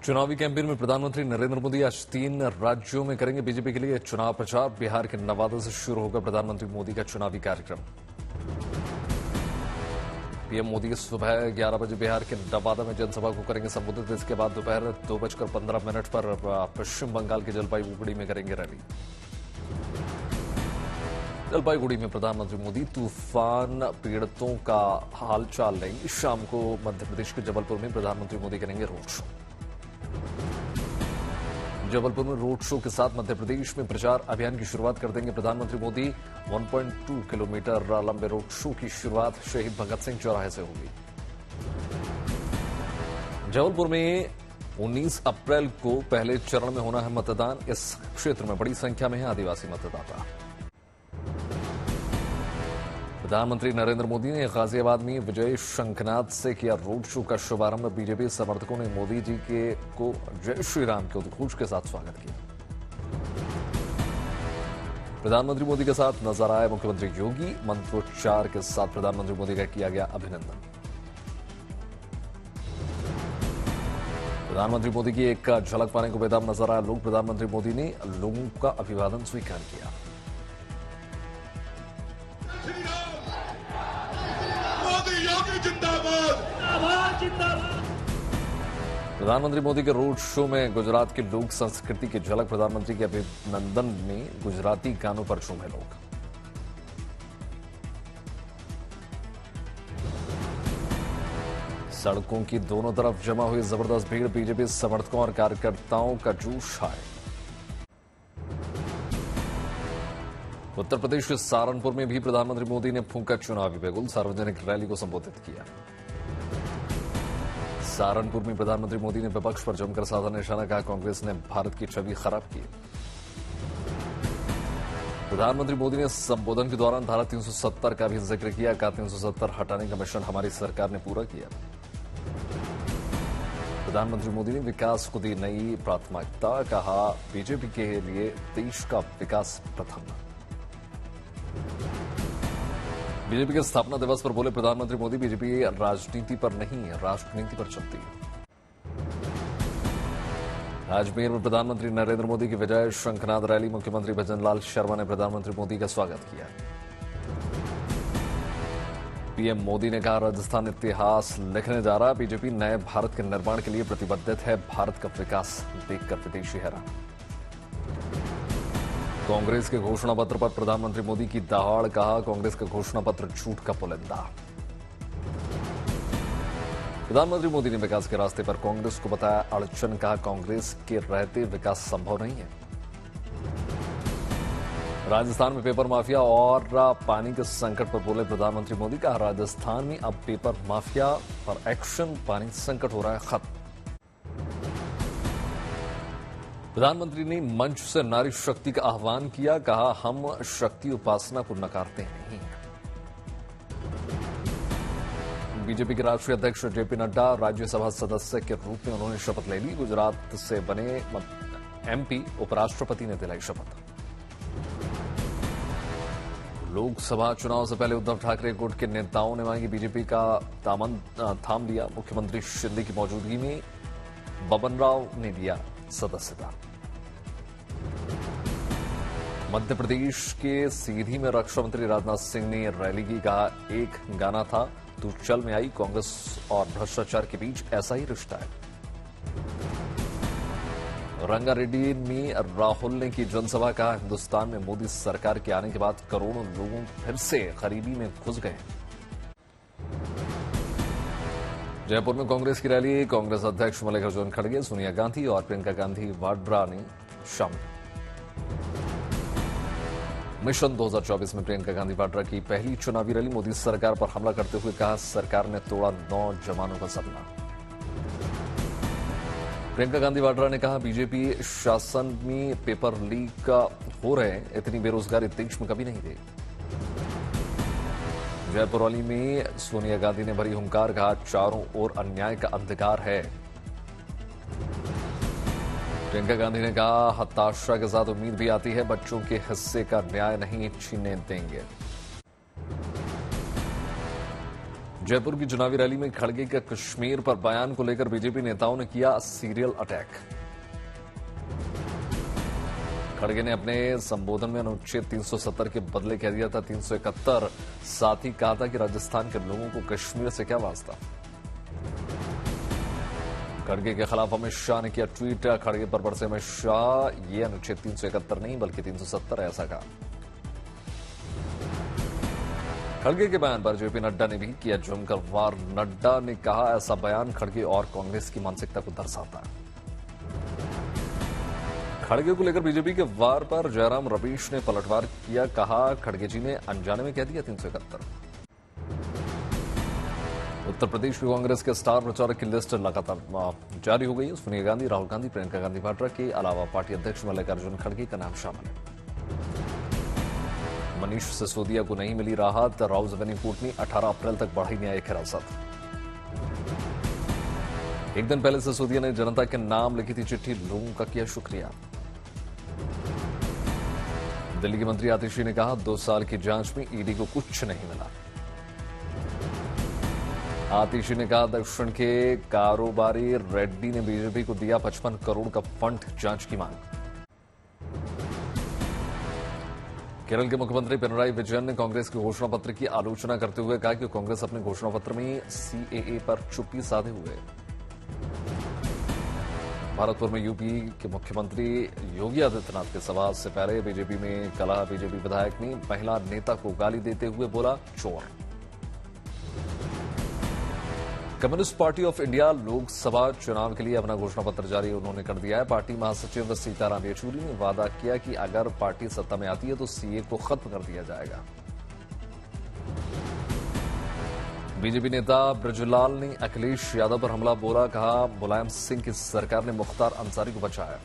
चुनावी कैंपेन में प्रधानमंत्री नरेंद्र मोदी आज 3 राज्यों में करेंगे बीजेपी के लिए चुनाव प्रचार। बिहार के नवादा से शुरू होगा प्रधानमंत्री मोदी का चुनावी कार्यक्रम। पीएम मोदी सुबह 11 बजे बिहार के नवादा में जनसभा को करेंगे संबोधित। इसके बाद दोपहर 2:15 पर पश्चिम बंगाल के जलपाईगुड़ी में करेंगे रैली। जलपाईगुड़ी में प्रधानमंत्री मोदी तूफान पीड़ितों का हालचाल लेंगे। शाम को मध्य प्रदेश के जबलपुर में प्रधानमंत्री मोदी करेंगे रोड शो। जबलपुर में रोड शो के साथ मध्य प्रदेश में प्रचार अभियान की शुरुआत कर देंगे प्रधानमंत्री मोदी। 1.2 किलोमीटर लंबे रोड शो की शुरुआत शहीद भगत सिंह चौराहे से होगी। जबलपुर में 19 अप्रैल को पहले चरण में होना है मतदान। इस क्षेत्र में बड़ी संख्या में है आदिवासी मतदाता। प्रधानमंत्री नरेंद्र मोदी ने गाजियाबाद में विजय शंखनाद से किया रोड शो का शुभारंभ। बीजेपी समर्थकों ने मोदी जी को जय श्री राम के उद्घोष के साथ स्वागत किया। प्रधानमंत्री मोदी के साथ नजर आए मुख्यमंत्री योगी। मंत्रोच्चार के साथ प्रधानमंत्री मोदी का किया गया अभिनंदन। प्रधानमंत्री मोदी की एक झलक पाने को बेताब नजर आए लोग। प्रधानमंत्री मोदी ने लोगों का अभिवादन स्वीकार किया। प्रधानमंत्री मोदी के रोड शो में गुजरात की लोक संस्कृति की झलक। प्रधानमंत्री के अभिनंदन में गुजराती गानों पर झूमे लोग। सड़कों की दोनों तरफ जमा हुई जबरदस्त भीड़। बीजेपी समर्थकों और कार्यकर्ताओं का जोश है। उत्तर प्रदेश के सहारनपुर में भी प्रधानमंत्री मोदी ने फूंका चुनावी बिगुल। सार्वजनिक रैली को संबोधित किया। सहारनपुर में प्रधानमंत्री मोदी ने विपक्ष पर जमकर साधा निशाना। कहा कांग्रेस ने भारत की छवि खराब की। प्रधानमंत्री मोदी ने संबोधन के दौरान धारा 370 का भी जिक्र किया। कहा 370 हटाने का मिशन हमारी सरकार ने पूरा किया। प्रधानमंत्री मोदी ने विकास को दी नई प्राथमिकता। कहा बीजेपी के लिए देश का विकास प्रथम। बीजेपी के स्थापना दिवस पर बोले प्रधानमंत्री मोदी बीजेपी राजनीति पर नहीं राष्ट्रनीति पर चलती है। अजमेर में प्रधानमंत्री नरेंद्र मोदी की विजय शंखनाद रैली। मुख्यमंत्री भजनलाल शर्मा ने प्रधानमंत्री मोदी का स्वागत किया। पीएम मोदी ने कहा राजस्थान इतिहास लिखने जा रहा। बीजेपी नए भारत के निर्माण के लिए प्रतिबद्ध है। भारत का विकास देखकर विदेशी हैरान। कांग्रेस के घोषणा पत्र पर प्रधानमंत्री मोदी की दहाड़। कहा कांग्रेस का घोषणा पत्र झूठ का पुलिंदा। प्रधानमंत्री मोदी ने विकास के रास्ते पर कांग्रेस को बताया अड़चन। कहा कांग्रेस के रहते विकास संभव नहीं है। राजस्थान में पेपर माफिया और पानी के संकट पर बोले प्रधानमंत्री मोदी। कहा राजस्थान में अब पेपर माफिया पर एक्शन। पानी संकट हो रहा है खत्म। प्रधानमंत्री ने मंच से नारी शक्ति का आह्वान किया। कहा हम शक्ति उपासना को नकारते नहीं। बीजेपी के राष्ट्रीय अध्यक्ष जेपी नड्डा राज्यसभा सदस्य के रूप में उन्होंने शपथ ले ली। गुजरात से बने एमपी उपराष्ट्रपति ने दिलाई शपथ। लोकसभा चुनाव से पहले उद्धव ठाकरे गुट के नेताओं ने मांगी बीजेपी का दामन थाम लिया। मुख्यमंत्री शिंदे की मौजूदगी में बबन राव ने दिया सदस्यता। मध्य प्रदेश के सीधी में रक्षा मंत्री राजनाथ सिंह ने रैली की। कहा एक गाना था तू चल में आई। कांग्रेस और भ्रष्टाचार के बीच ऐसा ही रिश्ता है। रंगारेड्डी में राहुल ने की जनसभा। कहा हिंदुस्तान में मोदी सरकार के आने के बाद करोड़ों लोगों फिर से गरीबी में घुस गए। जयपुर में कांग्रेस की रैली। कांग्रेस अध्यक्ष मल्लिकार्जुन खड़गे, सोनिया गांधी और प्रियंका गांधी वाड्रा ने शामिल। मिशन 2024 में प्रियंका गांधी वाड्रा की पहली चुनावी रैली। मोदी सरकार पर हमला करते हुए कहा सरकार ने तोड़ा 9 जवानों का सपना। प्रियंका गांधी वाड्रा ने कहा बीजेपी शासन में पेपर लीक हो रहे हैं। इतनी बेरोजगारी देश में कभी नहीं थी। जयपुर रैली में सोनिया गांधी ने भरी हुंकार। कहा चारों ओर अन्याय का अंधकार है। प्रियंका गांधी ने कहा हताशा के साथ उम्मीद भी आती है। बच्चों के हिस्से का न्याय नहीं छीनने देंगे। जयपुर की चुनावी रैली में खड़गे के कश्मीर पर बयान को लेकर बीजेपी नेताओं ने किया सीरियल अटैक। खड़गे ने अपने संबोधन में अनुच्छेद 370 के बदले कह दिया था 371। साथ ही कहा था कि राजस्थान के लोगों को कश्मीर से क्या वास्ता। खड़गे के खिलाफ अमित शाह ने किया ट्वीट। खड़गे पर बरसे अमित शाह, ये अनुच्छेद 371 नहीं बल्कि 370 है, ऐसा कहा। खड़गे के बयान पर जेपी नड्डा ने भी किया जमकर वार। नड्डा ने कहा ऐसा बयान खड़गे और कांग्रेस की मानसिकता को दर्शाता है। खड़गे को लेकर बीजेपी के वार पर जयराम रमेश ने पलटवार किया। कहा खड़गे जी ने अनजाने में कह दिया 371। उत्तर प्रदेश की कांग्रेस के स्टार प्रचारक की लिस्ट लगातार जारी हो गई। सोनिया गांधी, राहुल गांधी, प्रियंका गांधी वाड्रा के अलावा पार्टी अध्यक्ष मल्लिकार्जुन खड़गे का नाम शामिल है। मनीष सिसोदिया को नहीं मिली राहत। राउज एवेन्यू कोर्ट ने 18 अप्रैल तक बढ़ाई न्यायिक हिरासत। एक दिन पहले सिसोदिया ने जनता के नाम लिखी थी चिट्ठी, लोगों का किया शुक्रिया। दिल्ली के मंत्री आतिशी ने कहा 2 साल की जांच में ईडी को कुछ नहीं मिला। आतिशी ने कहा दक्षिण के कारोबारी रेड्डी ने बीजेपी को दिया 55 करोड़ का फंड, जांच की मांग। केरल के मुख्यमंत्री पिनराई विजयन ने कांग्रेस के घोषणा पत्र की आलोचना करते हुए कहा कि कांग्रेस अपने घोषणा पत्र में सीएए पर चुप्पी साधे हुए। भरतपुर में यूपी के मुख्यमंत्री योगी आदित्यनाथ के सभा से पहले बीजेपी में कला। बीजेपी विधायक ने महिला नेता को गाली देते हुए बोला चोर। Communist party of India Lok Sabha चुनाव के लिए अपना घोषणा पत्र जारी उन्होंने कर दिया है। पार्टी महासचिव सीताराम येचुरी ने वादा किया कि अगर पार्टी सत्ता में आती है तो सीए को खत्म कर दिया जाएगा। बीजेपी नेता ब्रजलाल ने अखिलेश यादव पर हमला बोला। कहा मुलायम सिंह की सरकार ने मुख्तार अंसारी को बचाया।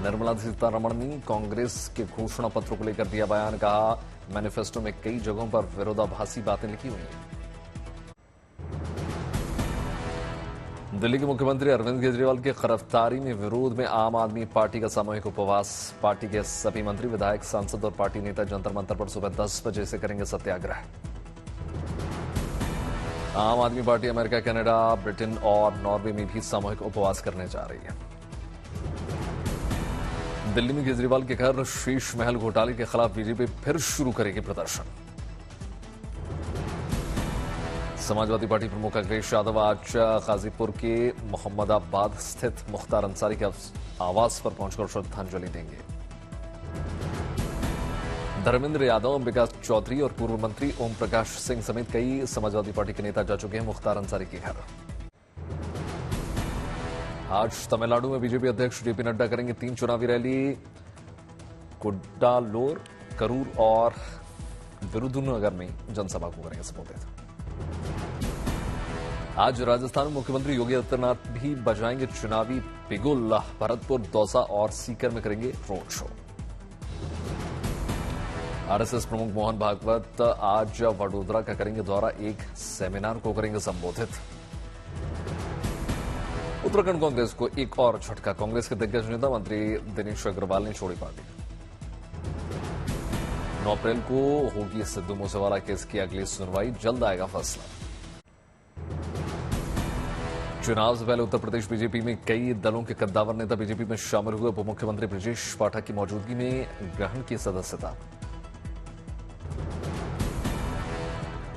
निर्मला सीतारमण ने कांग्रेस के घोषणा पत्र को लेकर दिया बयान। कहा मैनिफेस्टो में कई जगहों पर विरोधाभासी बातें लिखी हुई हैं। दिल्ली के मुख्यमंत्री अरविंद केजरीवाल की गिरफ्तारी में विरोध में आम आदमी पार्टी का सामूहिक उपवास। पार्टी के सभी मंत्री, विधायक, सांसद और पार्टी नेता जंतर मंतर पर सुबह 10 बजे से करेंगे सत्याग्रह। आम आदमी पार्टी अमेरिका, कनाडा, ब्रिटेन और नॉर्वे में भी सामूहिक उपवास करने जा रही है। दिल्ली में केजरीवाल के घर शीश महल घोटाले के खिलाफ बीजेपी फिर शुरू करेगी प्रदर्शन। समाजवादी पार्टी प्रमुख अखिलेश यादव आज गाजीपुर के मोहम्मदाबाद स्थित मुख्तार अंसारी के आवास पर पहुंचकर श्रद्धांजलि देंगे। धर्मेंद्र यादव, अंबिका चौधरी और पूर्व मंत्री ओम प्रकाश सिंह समेत कई समाजवादी पार्टी के नेता जा चुके हैं मुख्तार अंसारी के घर। आज तमिलनाडु में बीजेपी अध्यक्ष जेपी नड्डा करेंगे 3 चुनावी रैली। कुड्डालोर, करूर और विरुधुनगर में जनसभा को करेंगे संबोधित। आज राजस्थान में मुख्यमंत्री योगी आदित्यनाथ भी बजाएंगे चुनावी बिगुल। भरतपुर, दौसा और सीकर में करेंगे रोड शो। आरएसएस प्रमुख मोहन भागवत आज वडोदरा का करेंगे दौरा। एक सेमिनार को करेंगे संबोधित। उत्तराखंड कांग्रेस को एक और झटका। कांग्रेस के दिग्गज नेता मंत्री दिनेश अग्रवाल ने छोड़ी पार्टी। 9 अप्रैल को होगी सिद्धू मूसेवाला केस की अगली सुनवाई, जल्द आएगा फैसला। चुनाव से पहले उत्तर प्रदेश बीजेपी में कई दलों के कद्दावर नेता बीजेपी में शामिल हुए। उप मुख्यमंत्री ब्रजेश पाठक की मौजूदगी में ग्रहण की सदस्यता।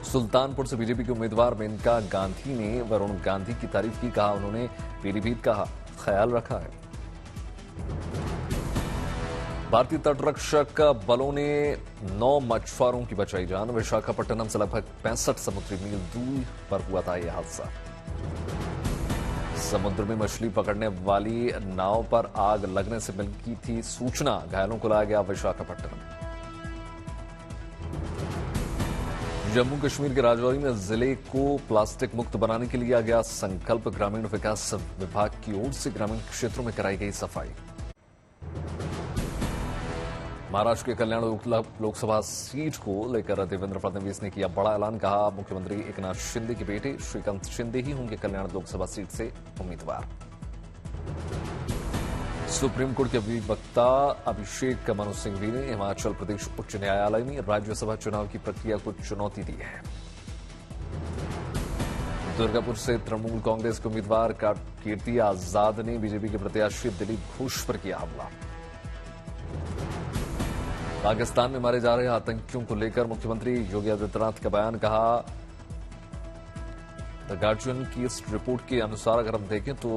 सुल्तानपुर से बीजेपी के उम्मीदवार मेनका गांधी ने वरुण गांधी की तारीफ की। कहा उन्होंने पीलीभीत का ख्याल रखा है। भारतीय तटरक्षक बलों ने 9 मछुआरों की बचाई जान। विशाखापट्टनम से लगभग 65 समुद्री मील दूर पर हुआ था यह हादसा। समुद्र में मछली पकड़ने वाली नाव पर आग लगने से मिली थी सूचना। घायलों को लाया गया विशाखापट्टनम। जम्मू कश्मीर के राजौरी में जिले को प्लास्टिक मुक्त बनाने के लिए गया संकल्प। ग्रामीण विकास विभाग की ओर से ग्रामीण क्षेत्रों में कराई गई सफाई। महाराष्ट्र के कल्याण लोकसभा सीट को लेकर देवेंद्र फडणवीस ने किया बड़ा ऐलान। कहा मुख्यमंत्री एकनाथ शिंदे के बेटे श्रीकांत शिंदे ही होंगे कल्याण लोकसभा सीट से उम्मीदवार। सुप्रीम कोर्ट के अधिवक्ता अभिषेक मनु सिंघवी ने हिमाचल प्रदेश उच्च न्यायालय में राज्यसभा चुनाव की प्रक्रिया को चुनौती दी है। दुर्गापुर से तृणमूल कांग्रेस के उम्मीदवार कीर्ति आजाद ने बीजेपी के प्रत्याशी दिलीप घोष पर किया हमला। पाकिस्तान में मारे जा रहे आतंकियों को लेकर मुख्यमंत्री योगी आदित्यनाथ का बयान, कहा द गार्जियन की इस रिपोर्ट के अनुसार अगर हम देखें तो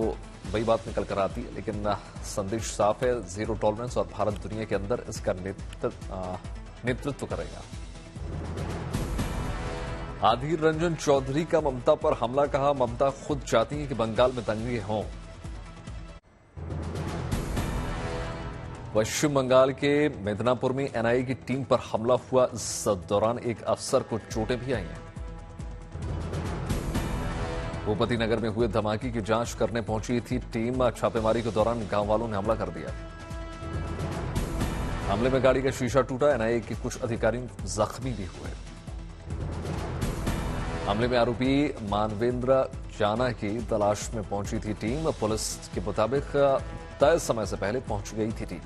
वही बात निकल कर आती है, लेकिन संदेश साफ है, जीरो टॉलरेंस और भारत दुनिया के अंदर इसका नेतृत्व करेगा। आधीर रंजन चौधरी का ममता पर हमला, कहा ममता खुद चाहती है कि बंगाल में दंगे हों। पश्चिम बंगाल के मिदनापुर में एनआईए की टीम पर हमला हुआ, इस दौरान एक अफसर को चोटें भी आई हैं। भूपति नगर में हुए धमाके की जांच करने पहुंची थी टीम, छापेमारी के दौरान गांव वालों ने हमला कर दिया। हमले में गाड़ी का शीशा टूटा, एनआईए के कुछ अधिकारी जख्मी भी हुए। हमले में आरोपी मानवेंद्र जाना की तलाश में पहुंची थी टीम, पुलिस के मुताबिक तय समय से पहले पहुंच गई थी टीम।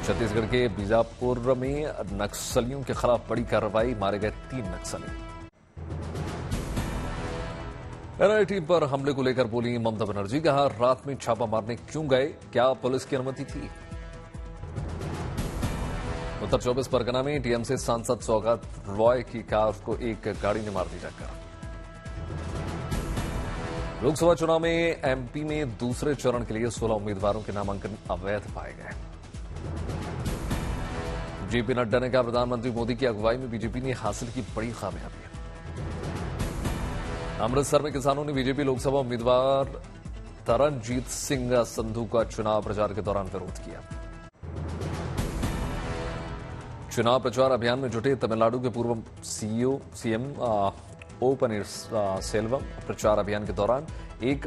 छत्तीसगढ़ के बीजापुर में नक्सलियों के खिलाफ बड़ी कार्रवाई, मारे गए 3 नक्सली। एनआईए टीम पर हमले को लेकर बोली ममता बनर्जी, कहा रात में छापा मारने क्यों गए, क्या पुलिस की अनुमति थी। उत्तर 24 परगना में टीएमसी सांसद सौगत रॉय की कार को एक गाड़ी ने मार दी टक्कर। लोकसभा चुनाव में एमपी में दूसरे चरण के लिए 16 उम्मीदवारों के नामांकन अवैध पाए गए। जेपी नड्डा ने कहा प्रधानमंत्री मोदी की अगुवाई में बीजेपी ने हासिल की बड़ी कामयाबी। अमृतसर में किसानों ने बीजेपी लोकसभा उम्मीदवार तरनजीत सिंह संधू का चुनाव प्रचार के दौरान विरोध किया। चुनाव प्रचार अभियान में जुटे तमिलनाडु के पूर्व सीएम ओ पनीरसेल्वम प्रचार अभियान के दौरान एक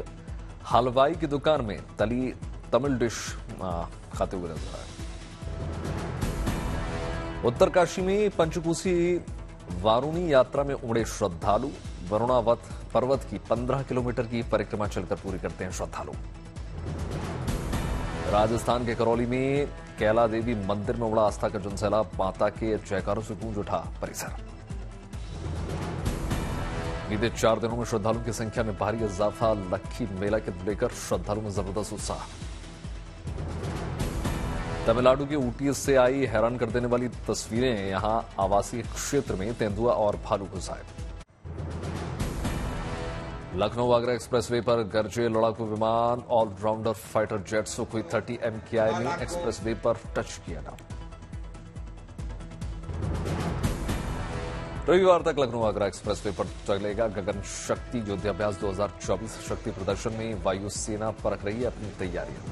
हलवाई की दुकान में तली तमिल डिश खाते हुए नजर आए। उत्तरकाशी में पंचकोसी वारुणी यात्रा में उमड़े श्रद्धालु, वरुणावत पर्वत की 15 किलोमीटर की परिक्रमा चलकर पूरी करते हैं श्रद्धालु। राजस्थान के करौली में कैला देवी मंदिर में उमड़ा आस्था का जनसैलाब, माता के जयकारों से गूंज उठा परिसर। बीते 4 दिनों में श्रद्धालुओं की संख्या में भारी इजाफा, लक्खी मेला के लेकर श्रद्धालुओं में जबरदस्त उत्साह। तमिलनाडु के ऊटी से आई हैरान कर देने वाली तस्वीरें, यहां आवासीय क्षेत्र में तेंदुआ और भालू घुस आए। लखनऊ आगरा एक्सप्रेसवे पर गरजे लड़ाकू विमान, allrounder fighter jet Sukhoi 30 MKI ने एक्सप्रेसवे पर टच किया ना। रविवार तक लखनऊ आगरा एक्सप्रेसवे पर चलेगा गगन शक्ति युद्धाभ्यास 2024। शक्ति प्रदर्शन में वायुसेना परख रही है अपनी तैयारियां।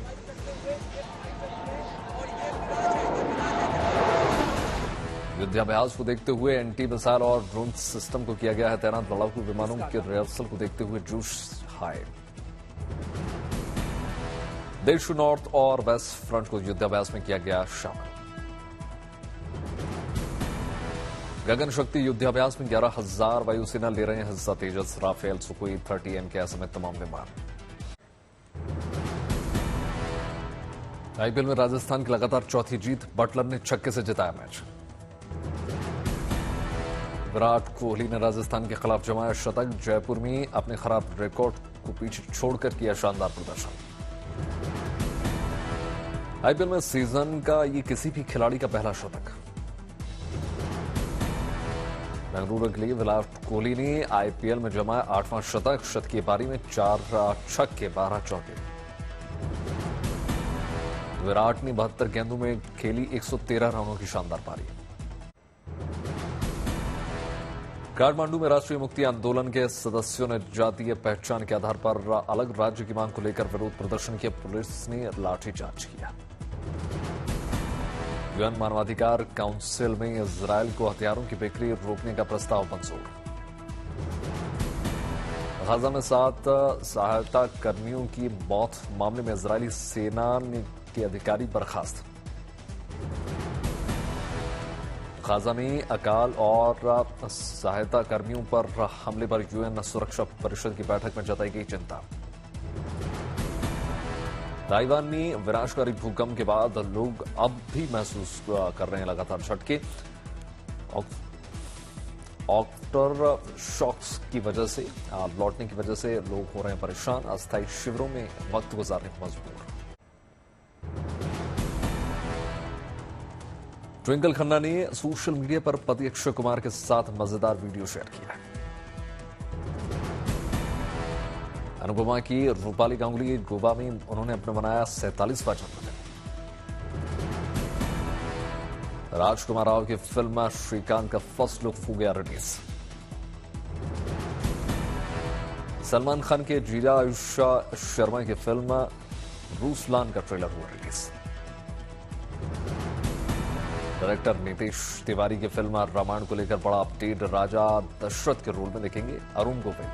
युद्धाभ्यास को देखते हुए एंटी मिसाइल और ड्रोन सिस्टम को किया गया है तैनात। लड़ाकू विमानों के रिहर्सल को देखते हुए जोश हाई। देश नॉर्थ और वेस्ट फ्रंट को युद्धाभ्यास में किया गया शामिल। गगन शक्ति युद्धाभ्यास में 11,000 वायुसेना ले रहे हैं हिस्सा। तेजस, राफेल, सुखोई 30 MKI समेत तमाम विमान। आईपीएल में राजस्थान की लगातार चौथी जीत, बटलर ने छक्के से जिताया मैच। विराट कोहली ने राजस्थान के खिलाफ जमाया शतक, जयपुर में अपने खराब रिकॉर्ड को पीछे छोड़कर किया शानदार प्रदर्शन। आईपीएल में सीजन का ये किसी भी खिलाड़ी का पहला शतक। बेंगलुरु के लिए विराट कोहली ने आईपीएल में जमाया 8वां शतक। शत की पारी में 4 छक्के 12 चौके। विराट ने 72 गेंदों में खेली 113 रनों की शानदार पारी। काठमांडू में राष्ट्रीय मुक्ति आंदोलन के सदस्यों ने जातीय पहचान के आधार पर अलग राज्य की मांग को लेकर विरोध प्रदर्शन किया। पुलिस ने लाठीचार्ज किया। यूएन मानवाधिकार काउंसिल में इजरायल को हथियारों की बिक्री रोकने का प्रस्ताव मंजूर। गाजा में 7 सहायता कर्मियों की मौत मामले में इजरायली सेना के अधिकारी बर्खास्त। गाजा में अकाल और सहायता कर्मियों पर हमले पर यूएन सुरक्षा परिषद की बैठक में जताई गई चिंता। ताइवान में विनाशकारी भूकंप के बाद लोग अब भी महसूस कर रहे हैं लगातार झटके। आफ्टर शॉक्स की वजह से लौटने की वजह से लोग हो रहे हैं परेशान, अस्थायी शिविरों में वक्त गुजारने को मजबूर। ट्विंकल खन्ना ने सोशल मीडिया पर पति अक्षय कुमार के साथ मजेदार वीडियो शेयर किया। अनुपमा की रूपाली गांगुली गोवा में उन्होंने अपना मनाया 47वां जन्मदिन। राजकुमार राव की फिल्म श्रीकांत का फर्स्ट लुक हो गया रिलीज। सलमान खान के जीजा आयुषा शर्मा की फिल्म रूसलान का ट्रेलर हुआ रिलीज। डायरेक्टर नीतीश तिवारी की फिल्म रामायण को लेकर बड़ा अपडेट, राजा दशरथ के रोल में देखेंगे अरुण गोविल।